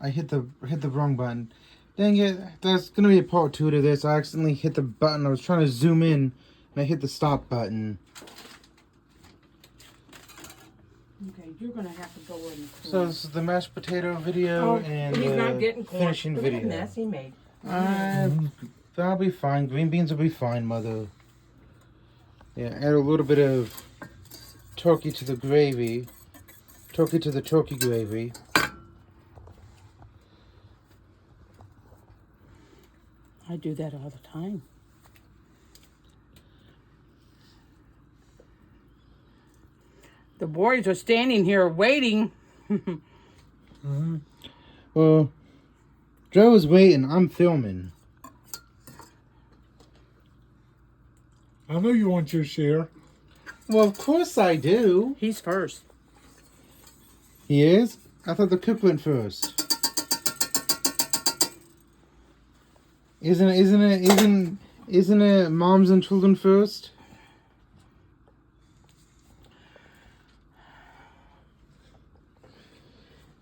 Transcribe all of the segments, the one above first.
I hit the wrong button. Dang it! There's gonna be a part 2 to this. I accidentally hit the button. I was trying to zoom in, and I hit the stop button. Okay, you're gonna have to go in the So corner. this is the mashed potato video and he's not the getting corn. finishing Look at video. that mess he made. That'll be fine. Green beans will be fine, Mother. Yeah, add a little bit of turkey to the gravy. Turkey to the turkey gravy. I do that all the time. The boys are standing here waiting. Well, Joe's waiting. I'm filming. I know you want your share. Well, of course I do. He's first. He is? I thought the cook went first. Isn't it moms and children first?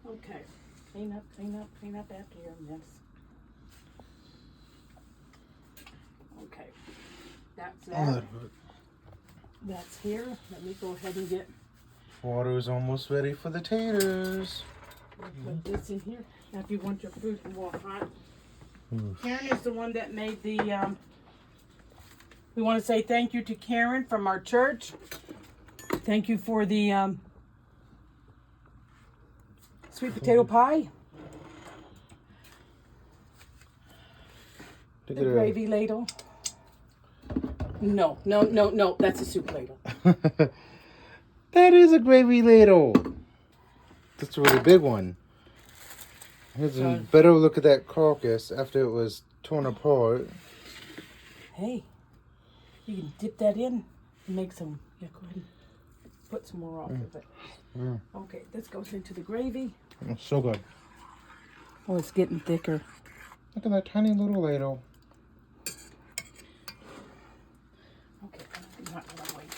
Okay. Clean up after your mess. Okay. That's that. That's here. Let me go ahead and get Water's almost ready for the taters. put this in here. Now if you want your food more hot. Oof. Karen is the one that made the we want to say thank you to Karen from our church. Thank you for the sweet potato pie. Look The at her. gravy ladle. No, that's a soup ladle. That is a gravy ladle. That's a really big one. Here's a better look at that carcass after it was torn apart. Hey, you can dip that in and make some. Yeah, go ahead and put some more off of it. Mm. Okay, this goes into the gravy. Oh, so good. Oh, it's getting thicker. Look at that tiny little ladle. Okay, I'm not gonna wait.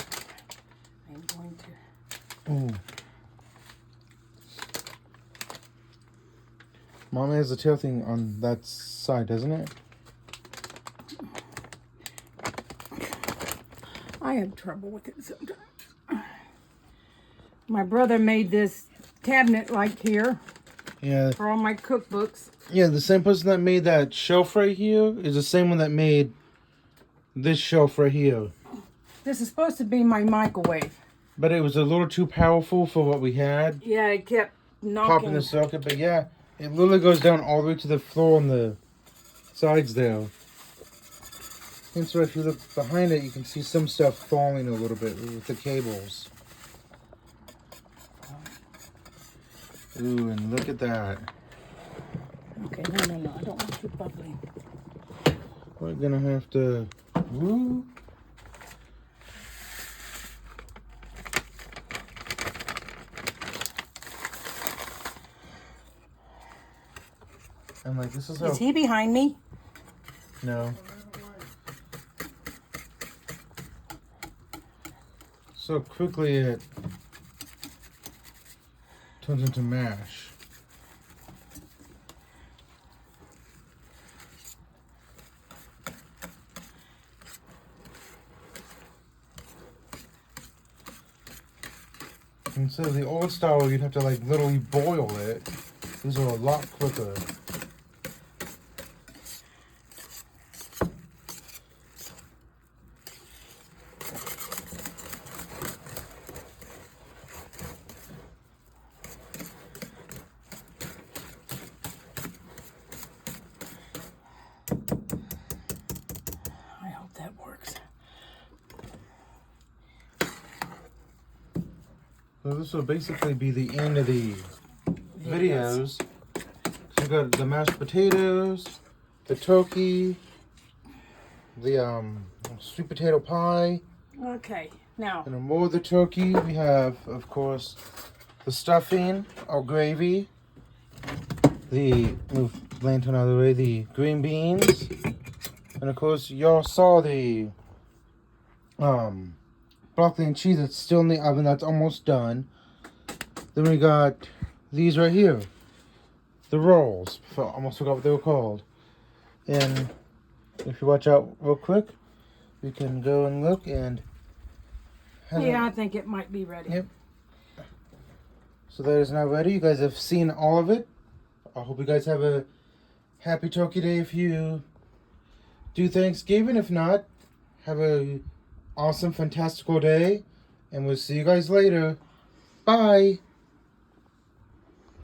I'm going to. Oh. Mama has the tail thing on that side, doesn't it? I have trouble with it sometimes. My brother made this cabinet like here Yeah. for all my cookbooks. Yeah, the same person that made that shelf right here is the same one that made this shelf right here. This is supposed to be my microwave. But it was a little too powerful for what we had. Yeah, it kept knocking. Popping the socket, but yeah, it literally goes down all the way to the floor on the sides there. And so if you look behind it, you can see some stuff falling a little bit with the cables. Ooh, and look at that. Okay, no, I don't want you bubbling. We're gonna have to... Woo. And like, this is how... Is he behind me? No. So quickly it turns into mash. Instead of the old style, you'd have to like literally boil it. These are a lot quicker. I hope that works. So this will basically be the end of the videos. So you got the mashed potatoes, the turkey, the sweet potato pie, Okay, now, and more of the turkey. We have, of course, the stuffing, our gravy, move lantern out of the way, the green beans, and of course y'all saw the broccoli and cheese that's still in the oven. That's almost done. Then we got these right here. the rolls. Almost forgot what they were called. And if you watch out real quick, you can go and look and. Yeah, I think it might be ready. Yep. So that is now ready. You guys have seen all of it. I hope you guys have a happy Turkey Day if you do Thanksgiving. If not, have a awesome, fantastical day. And we'll see you guys later. Bye.